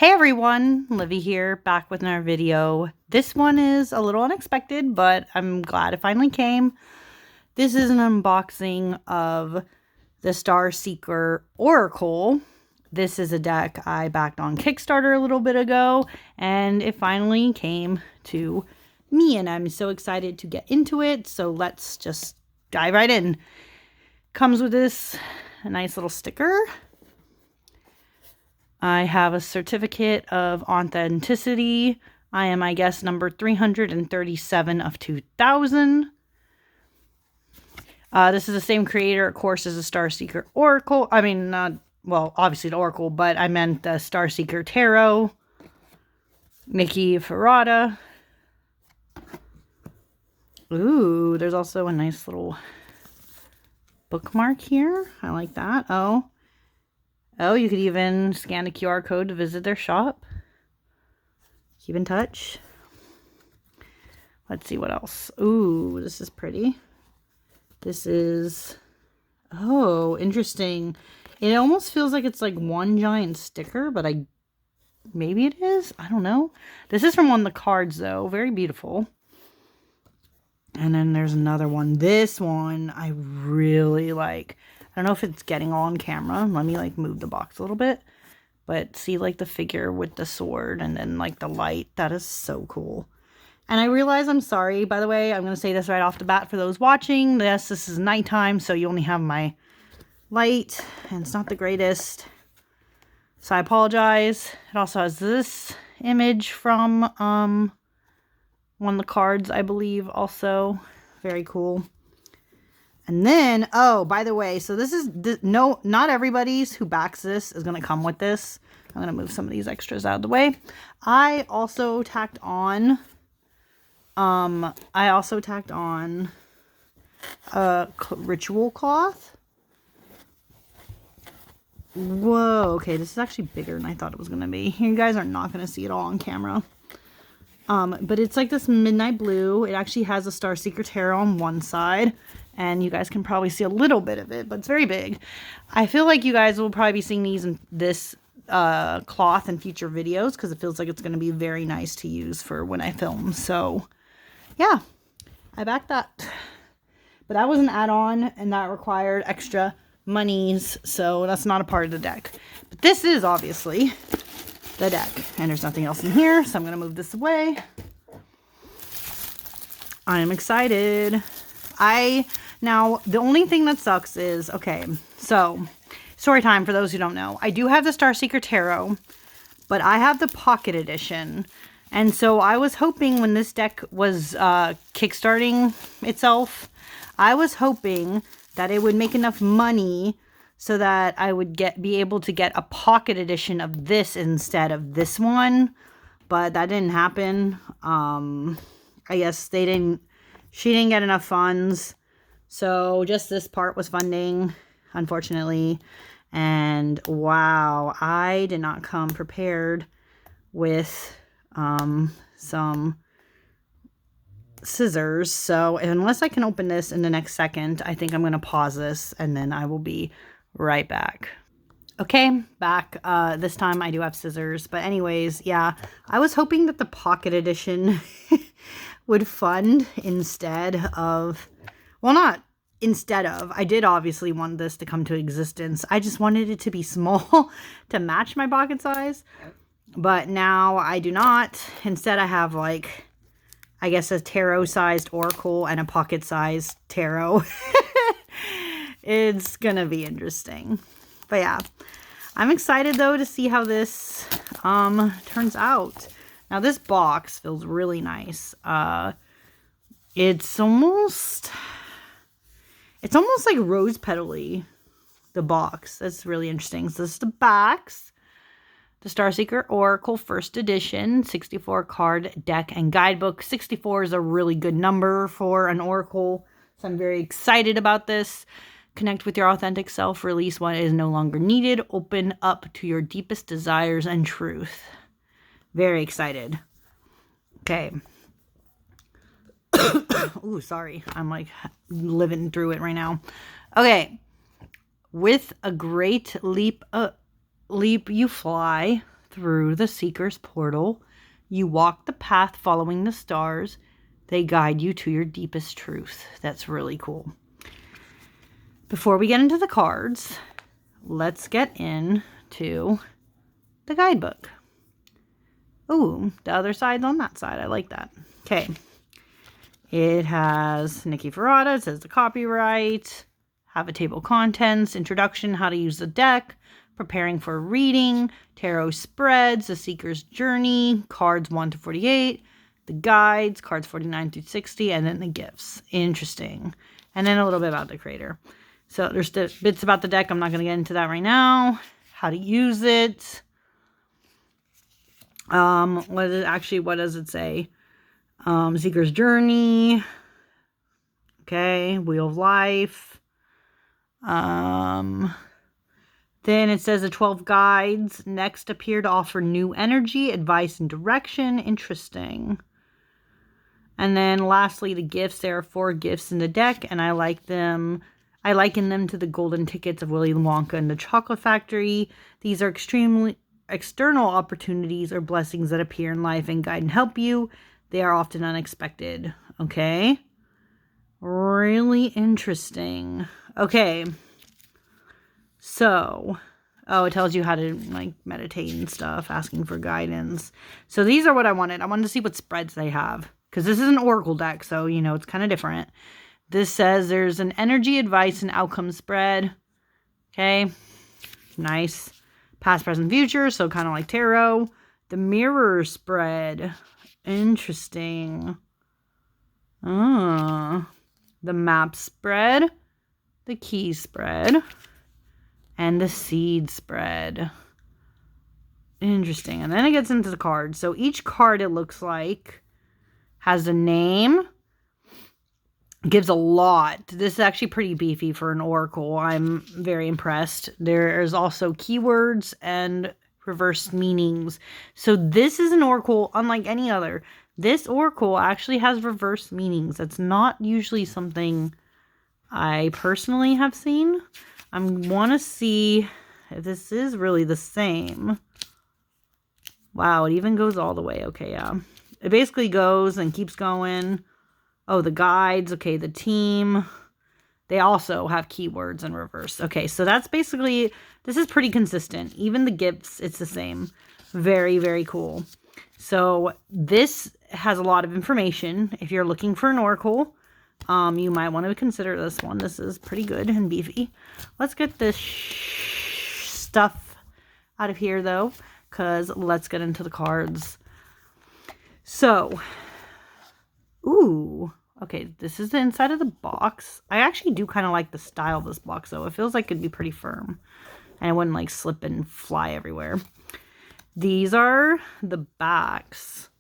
Hey everyone, Livy here, back with another video. This one is a little unexpected, but I'm glad it finally came. This is an unboxing of the Star Seeker Oracle. This is a deck I backed on Kickstarter a little bit ago, and it finally came to me, and I'm so excited to get into it. So let's just dive right in. Comes with this a nice little sticker. I have a certificate of authenticity. I am, I guess, number 337 of 2000. This is the same creator, of course, as the Star Seeker Oracle. I mean, not, well, obviously the Oracle, but I meant the Star Seeker Tarot. Nicky Ferrada. Ooh, there's also a nice little bookmark here. I like that. Oh, you could even scan a QR code to visit their shop. Keep in touch. Let's see what else. Ooh, this is pretty. This is, oh, interesting. It almost feels like it's like one giant sticker, but maybe it is. I don't know. This is from one of the cards though. Very beautiful. And then there's another one. This one I really like. I don't know if it's getting all on camera. Let me like move the box a little bit. But see like the figure with the sword and then like the light. That is so cool. And I realize, I'm sorry, by the way, I'm going to say this right off the bat for those watching. Yes, this is nighttime, so you only have my light. And it's not the greatest. So I apologize. It also has this image from one of the cards, I believe, also. Very cool. And then, oh, by the way, so this is, no, not everybody's who backs this is going to come with this. I'm going to move some of these extras out of the way. I also tacked on a ritual cloth. Whoa, okay, this is actually bigger than I thought it was going to be. You guys are not going to see it all on camera. But it's like this midnight blue. It actually has a Star Seeker Tarot on one side. And you guys can probably see a little bit of it, but it's very big. I feel like you guys will probably be seeing these in this cloth in future videos because it feels like it's going to be very nice to use for when I film. So, yeah, I backed that. But that was an add-on, and that required extra monies, so that's not a part of the deck. But this is obviously the deck, and there's nothing else in here, so I'm going to move this away. I am excited. Now, the only thing that sucks is, okay, so, story time for those who don't know. I do have the Star Seeker Tarot, but I have the Pocket Edition. And so I was hoping when this deck was kickstarting itself, I was hoping that it would make enough money so that I would be able to get a Pocket Edition of this instead of this one. But that didn't happen. I guess she didn't get enough funds. So just this part was funding, unfortunately. And wow, I did not come prepared with some scissors. So unless I can open this in the next second, I think I'm going to pause this and then I will be right back. Okay, back. This time I do have scissors. But anyways, yeah, I was hoping that the Pocket Edition would fund instead of, well, not instead of, I did obviously want this to come to existence. I just wanted it to be small to match my pocket size. But now I do not. Instead I have like, I guess a tarot-sized oracle and a pocket-sized tarot. It's gonna be interesting. But yeah, I'm excited though to see how this turns out. Now this box feels really nice. It's almost like rose petal-y, the box. That's really interesting. So this is the backs. The Star Seeker Oracle First Edition, 64 card deck and guidebook. 64 is a really good number for an Oracle, so I'm very excited about this. Connect with your authentic self. Release what is no longer needed. Open up to your deepest desires and truth. Very excited. Okay. Ooh, sorry. I'm like living through it right now. Okay. With a great leap you fly through the Seeker's portal. You walk the path following the stars. They guide you to your deepest truth. That's really cool. Before we get into the cards, let's get into the guidebook. Ooh, the other side's on that side. I like that. Okay. It has Nicky Ferrada. It says the copyright. Have a table of contents. Introduction. How to use the deck. Preparing for a reading. Tarot spreads. The Seeker's journey. Cards 1 to 48. The guides. Cards 49 through 60. And then the gifts. Interesting. And then a little bit about the creator. So there's the bits about the deck. I'm not going to get into that right now. How to use it. What does it say? Seeker's journey. Okay, Wheel of Life. Then it says the 12 guides next appear to offer new energy, advice, and direction. Interesting. And then lastly, the gifts. There are 4 gifts in the deck, and I like them. I liken them to the golden tickets of Willy Wonka and the Chocolate Factory. These are extremely external opportunities or blessings that appear in life and guide and help you. They are often unexpected. Okay. Really interesting. Okay. So, it tells you how to like meditate and stuff, asking for guidance. So these are what I wanted. I wanted to see what spreads they have. Because this is an oracle deck, so, it's kind of different. This says there's an energy, advice, and outcome spread. Okay. Nice. Past, present, future. So kind of like tarot. The mirror spread. Interesting. The map spread. The key spread. And the seed spread. Interesting. And then it gets into the cards. So each card, it looks like, has a name. Gives a lot. This is actually pretty beefy for an oracle. I'm very impressed. There's also keywords and reversed meanings. So this is an oracle unlike any other. This oracle actually has reversed meanings. That's not usually something I personally have seen. I want to see if this is really the same. Wow, it even goes all the way. Okay, yeah. It basically goes and keeps going. Oh, the guides. Okay, the team. They also have keywords in reverse. Okay, so that's basically, this is pretty consistent. Even the gifts, it's the same. Very, very cool. So this has a lot of information. If you're looking for an oracle, you might want to consider this one. This is pretty good and beefy. Let's get this stuff out of here, though, because let's get into the cards. So, ooh. Okay, this is the inside of the box. I actually do kind of like the style of this box, though. It feels like it'd be pretty firm. And it wouldn't, like, slip and fly everywhere. These are the backs,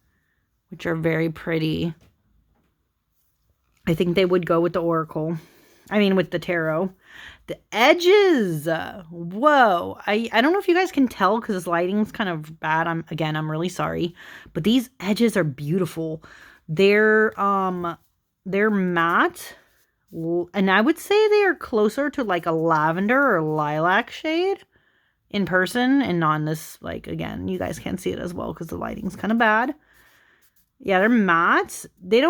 which are very pretty. I think they would go with the oracle. I mean, with the tarot. The edges. Whoa. I don't know if you guys can tell because this lighting's kind of bad. I'm really sorry. But these edges are beautiful. They're matte, and I would say they are closer to like a lavender or lilac shade in person and not in this, like, again, you guys can't see it as well because the lighting's kind of bad. Yeah, they're matte. This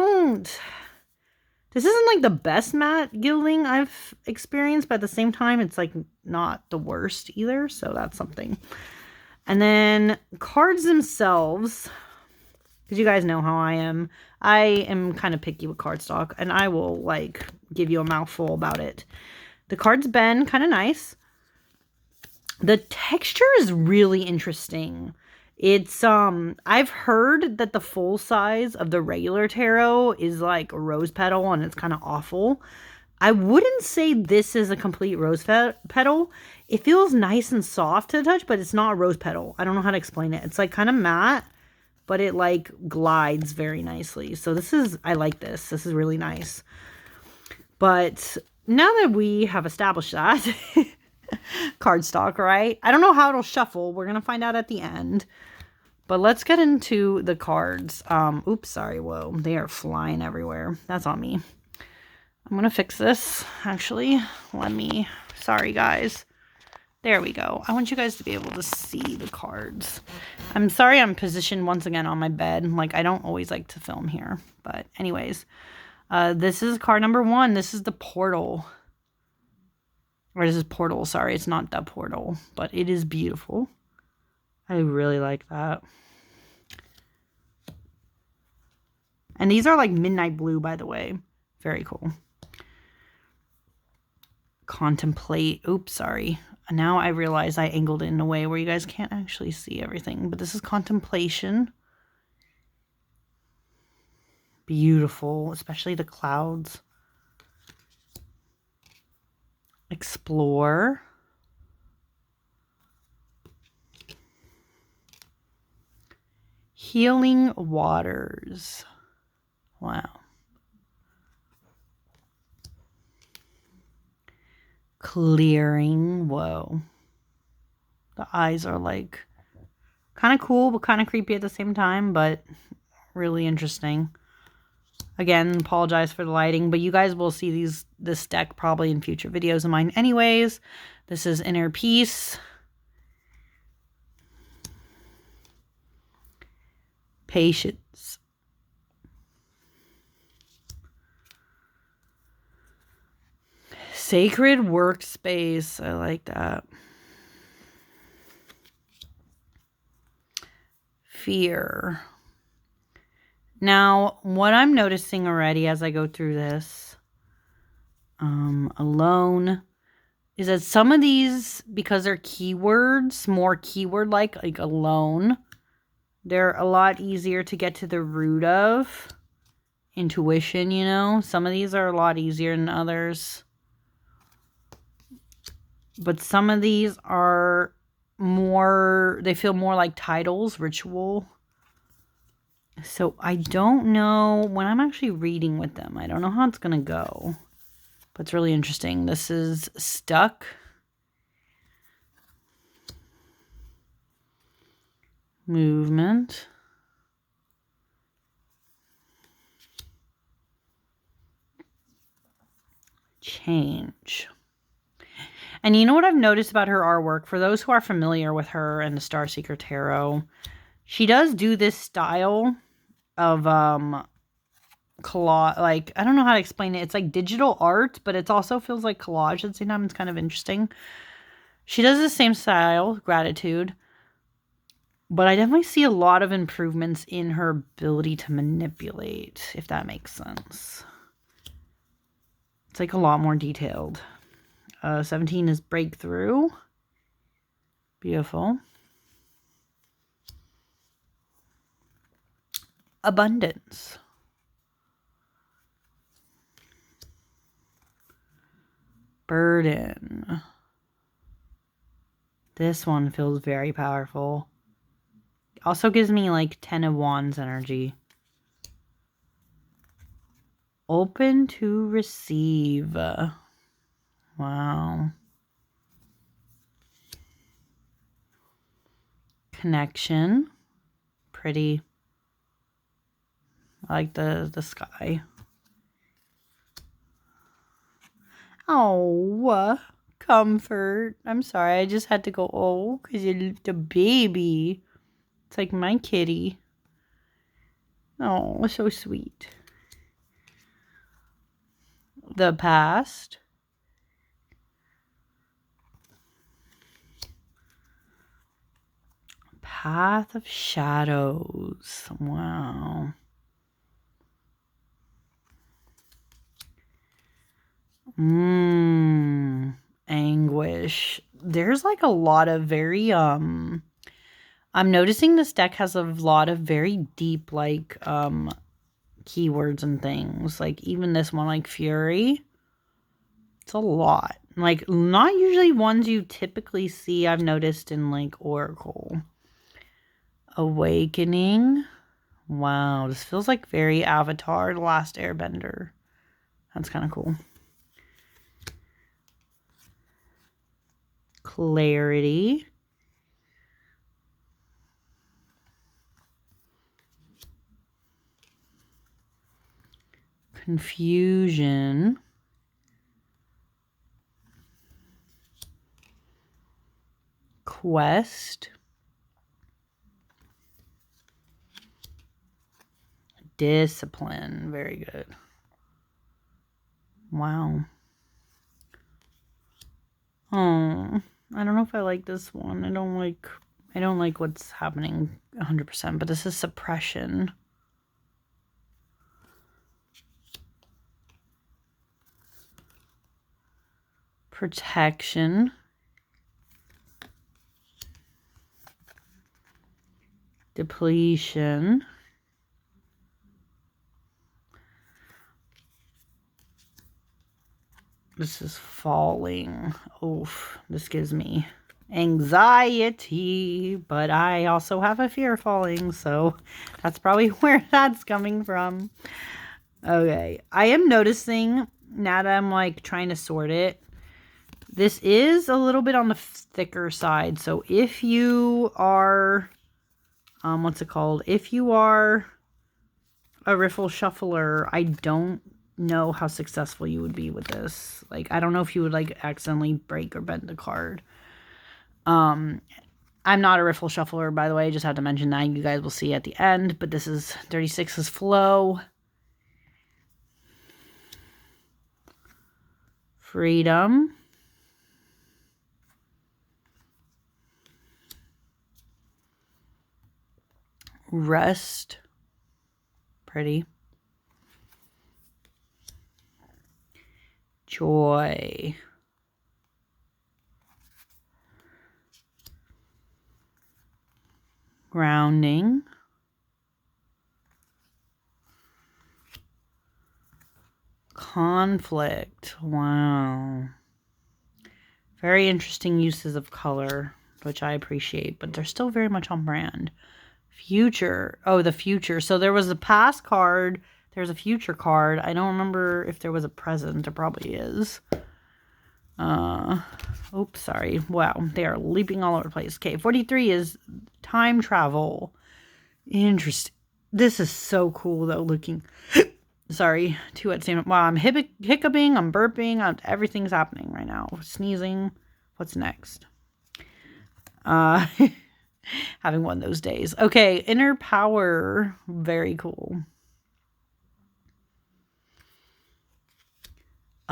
isn't like the best matte gilding I've experienced, but at the same time, it's like not the worst either, so that's something. And then cards themselves, because you guys know how I am. I am kind of picky with cardstock, and I will, like, give you a mouthful about it. The cards bend kind of nice. The texture is really interesting. It's, I've heard that the full size of the regular tarot is, like, a rose petal, and it's kind of awful. I wouldn't say this is a complete rose petal. It feels nice and soft to the touch, but it's not a rose petal. I don't know how to explain it. It's, like, kind of matte, but it, like, glides very nicely. So I like this. This is really nice. But now that we have established that, cardstock, right? I don't know how it'll shuffle. We're going to find out at the end. But let's get into the cards. Oops, sorry. Whoa, they are flying everywhere. That's on me. I'm going to fix this, actually. Sorry, guys. There we go. I want you guys to be able to see the cards. I'm sorry I'm positioned once again on my bed. Like, I don't always like to film here. But anyways, this is card number 1. This is the portal. Or this is portal. Sorry, it's not the portal. But it is beautiful. I really like that. And these are like midnight blue, by the way. Very cool. Contemplate. Oops, sorry. Now I realize I angled it in a way where you guys can't actually see everything. But this is contemplation. Beautiful, especially the clouds. Explore. Healing waters. Wow. Clearing. Whoa. The eyes are like kind of cool, but kind of creepy at the same time, but really interesting. Again, apologize for the lighting, but you guys will see this deck probably in future videos of mine anyways. This is Inner Peace. Patience. Sacred workspace. I like that. Fear. Now, what I'm noticing already as I go through this, alone, is that some of these, because they're keywords, more keyword-like, like alone, they're a lot easier to get to the root of. Intuition, you know? Some of these are a lot easier than others. But some of these are more, they feel more like titles, ritual. So I don't know when I'm actually reading with them. I don't know how it's going to go. But it's really interesting. This is Stuck. Movement. Change. And you know what I've noticed about her artwork? For those who are familiar with her and the Starseeker Tarot, she does do this style of collage. Like, I don't know how to explain it. It's like digital art, but it also feels like collage at the same time. It's kind of interesting. She does the same style, Gratitude. But I definitely see a lot of improvements in her ability to manipulate, if that makes sense. It's like a lot more detailed. 17 is Breakthrough. Beautiful. Abundance. Burden. This one feels very powerful. Also gives me like 10 of Wands energy. Open to receive. Wow. Connection. Pretty. I like the sky. Oh, comfort. I'm sorry, I just had to go, oh, because you're the baby. It's like my kitty. Oh, so sweet. The past. Path of Shadows. Wow. Anguish. There's like a lot of very, I'm noticing this deck has a lot of very deep, like, keywords and things. Like, even this one, like, Fury. It's a lot. Like, not usually ones you typically see, I've noticed in, like, Oracle. Awakening. Wow, this feels like very Avatar, The Last Airbender. That's kind of cool. Clarity. Confusion. Quest. Discipline. Very good. Wow. Oh, I don't know if I like this one. I don't like what's happening 100%, but this is suppression. Protection. Depletion. This is falling. Oof, this gives me anxiety, but I also have a fear of falling, so that's probably where that's coming from. Okay, I am noticing now that I'm like trying to sort it, this is a little bit on the thicker side. So if you are, what's it called? If you are a riffle shuffler, I don't know how successful you would be with this. Like, I don't know if you would like accidentally break or bend the card. I'm not a riffle shuffler, by the way. I just have to mention that. You guys will see at the end. But this is 36's flow. Freedom. Rest. Pretty. Joy. Grounding. Conflict. Wow. Very interesting uses of color, which I appreciate, but they're still very much on brand. Future. Oh, the future. So there was a past card. There's a future card. I don't remember if there was a present. There probably is. Oops, sorry. Wow, they are leaping all over the place. Okay, 43 is time travel. Interesting. This is so cool, though, looking. Sorry, two at the same time. Wow, I'm hiccuping, I'm burping, everything's happening right now. Sneezing. What's next? Having one of those days. Okay, inner power. Very cool.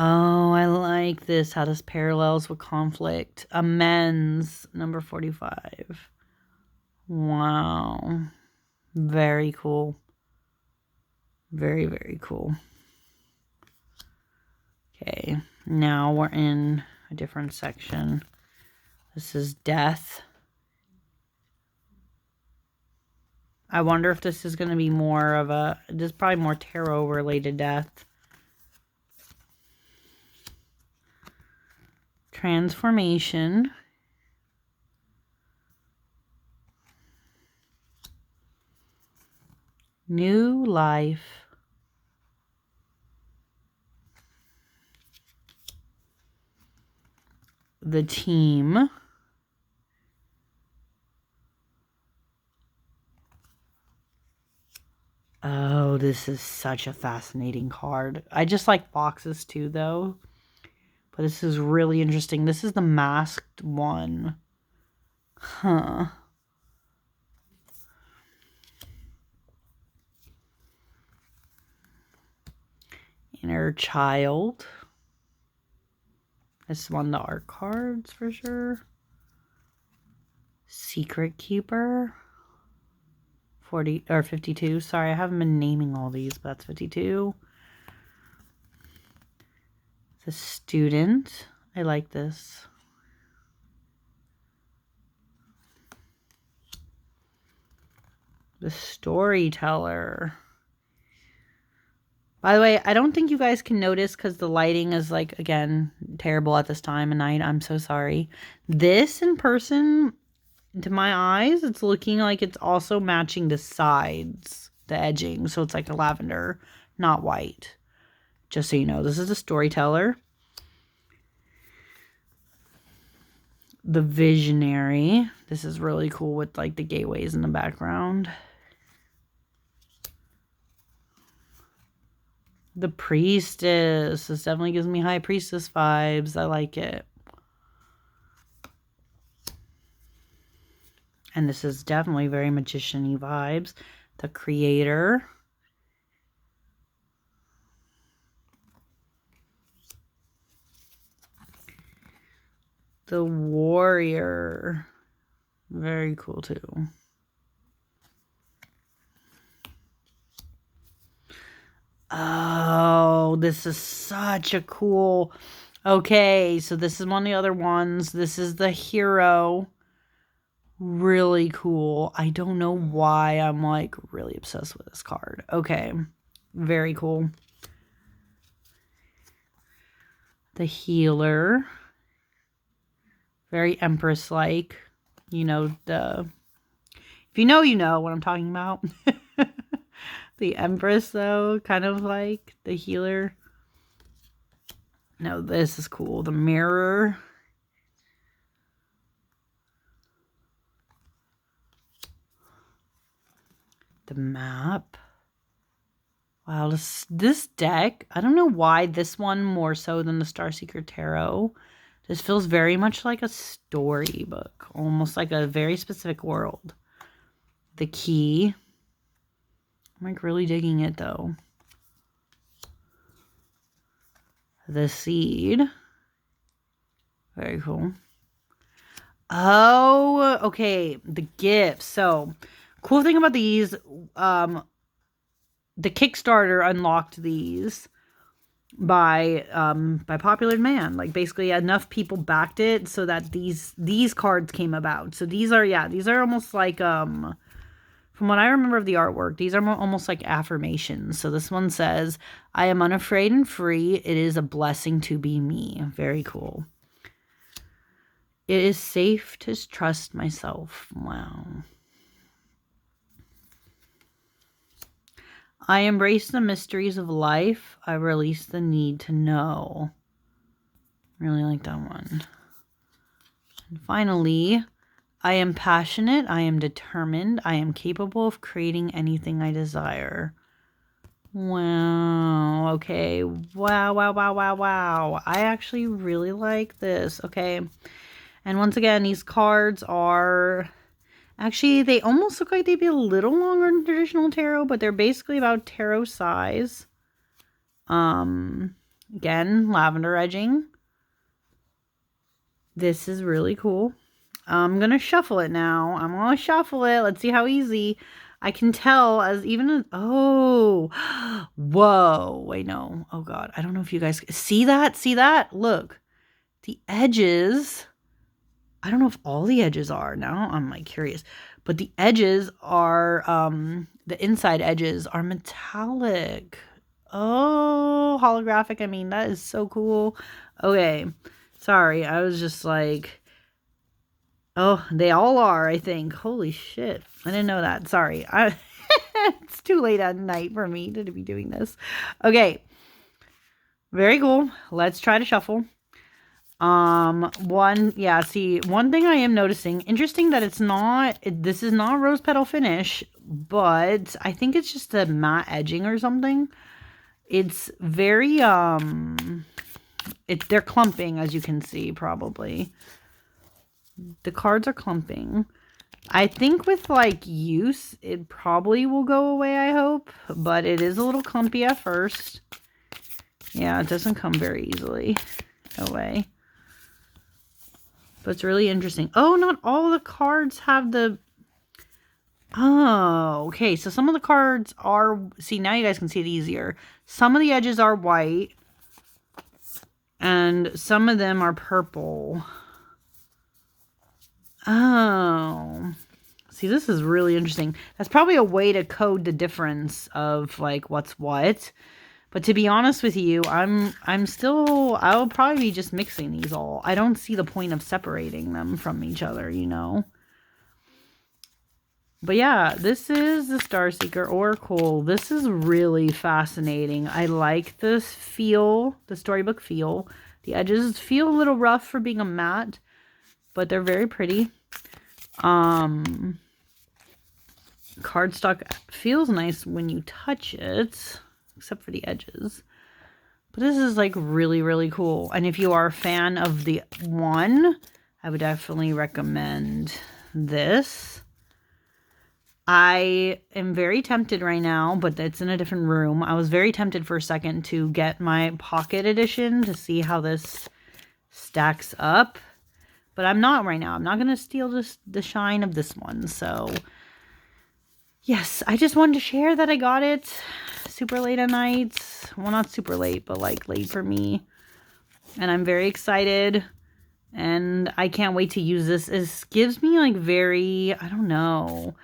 Oh, I like this. How this parallels with conflict. Amends. Number 45. Wow. Very cool. Very, very cool. Okay. Now we're in a different section. This is death. I wonder if this is going to be more of a... This is probably more tarot-related death. Transformation. New life. The team. Oh, this is such a fascinating card. I just like boxes too, though. But this is really interesting. This is the masked one. Huh. Inner child. This is one of the art cards for sure. Secret keeper. 40 or 52. Sorry, I haven't been naming all these, but that's 52. The student. I like this. The storyteller. By the way, I don't think you guys can notice because the lighting is, like, again, terrible at this time of night. I'm so sorry. This in person, to my eyes, it's looking like it's also matching the sides, the edging. So it's like a lavender, not white. Just so you know, this is the storyteller. The visionary. This is really cool with, like, the gateways in the background. The priestess. This definitely gives me high priestess vibes. I like it. And this is definitely very magician-y vibes. The Creator. The Warrior. Very cool too. Oh, this is such a cool... Okay, so this is one of the other ones. This is the Hero. Really cool. I don't know why I'm like really obsessed with this card. Okay, very cool. The Healer. Very Empress-like. You know, if you know, you know what I'm talking about. The Empress, though, kind of like the Healer. No, this is cool. The Mirror. The Map. Wow, this deck, I don't know why this one more so than the Starseeker Tarot. This feels very much like a storybook, almost like a very specific world. The Key. I'm like really digging it though. The Seed. Very cool. Oh, okay. The Gifts. So, cool thing about these, the Kickstarter unlocked these by popular demand. Like basically enough people backed it so that these cards came about. So these are almost like from what I remember of the artwork, these are almost like affirmations. So this one says, I am unafraid and free. It is a blessing to be me. Very cool. It is safe to trust myself. Wow. I embrace the mysteries of life. I release the need to know. Really like that one. And finally, I am passionate. I am determined. I am capable of creating anything I desire. Wow. Okay. Wow, wow, wow, wow, wow. I actually really like this. Okay. And once again, these cards are... Actually, they almost look like they'd be a little longer than traditional tarot, but they're basically about tarot size. Again, lavender edging. This is really cool. I'm going to shuffle it now. I'm going to shuffle it. Let's see how easy. I can tell as even... Oh. Whoa. Wait, no. Oh, God. I don't know if you guys... See that? See that? Look. The edges... I don't know if all the edges are. Now I'm like curious. But the edges are... the inside edges are metallic. Oh, holographic. I mean, that is so cool. Okay. Sorry. I was just like... Oh, they all are, I think. Holy shit. I didn't know that. Sorry. It's too late at night for me to be doing this. Okay. Very cool. Let's try to shuffle. One thing I am noticing, interesting that this is not rose petal finish, but I think it's just a matte edging or something. It's very, they're clumping, as you can see, probably. The cards are clumping. I think with like use, it probably will go away, I hope. But it is a little clumpy at first. Yeah, it doesn't come very easily away. But it's really interesting. Oh, not all the cards have the... Oh, okay. So some of the cards are... See, now you guys can see it easier. Some of the edges are white. And some of them are purple. Oh, see, this is really interesting. That's probably a way to code the difference of like what's what. But to be honest with you, I'll probably be just mixing these all. I don't see the point of separating them from each other, you know. But yeah, this is the Starseeker Oracle. This is really fascinating. I like this feel, the storybook feel. The edges feel a little rough for being a matte, but they're very pretty. Cardstock feels nice when you touch it, except for the edges. But this is like really, really cool. And if you are a fan of the one, I would definitely recommend this. I am very tempted right now, but it's in a different room. I was very tempted for a second to get my pocket edition to see how this stacks up. But I'm not right now. I'm not going to steal the shine of this one. So, yes, I just wanted to share that I got it super late at night. Well, not super late, but like late for me. And I'm very excited. And I can't wait to use this. It gives me like very, I don't know.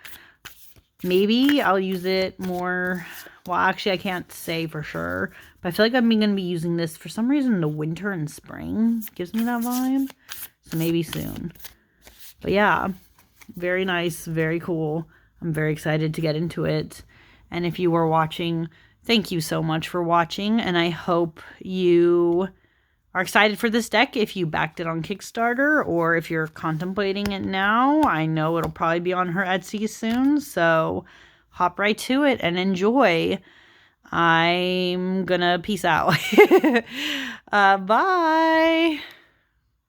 Maybe I'll use it more. Well, actually, I can't say for sure. But I feel like I'm going to be using this for some reason in the winter and spring. Gives me that vibe. So maybe soon. But yeah, very nice, very cool. I'm very excited to get into it. And if you were watching, thank you so much for watching. And I hope you are excited for this deck if you backed it on Kickstarter or if you're contemplating it now. I know it'll probably be on her Etsy soon. So hop right to it and enjoy. I'm gonna peace out. Bye.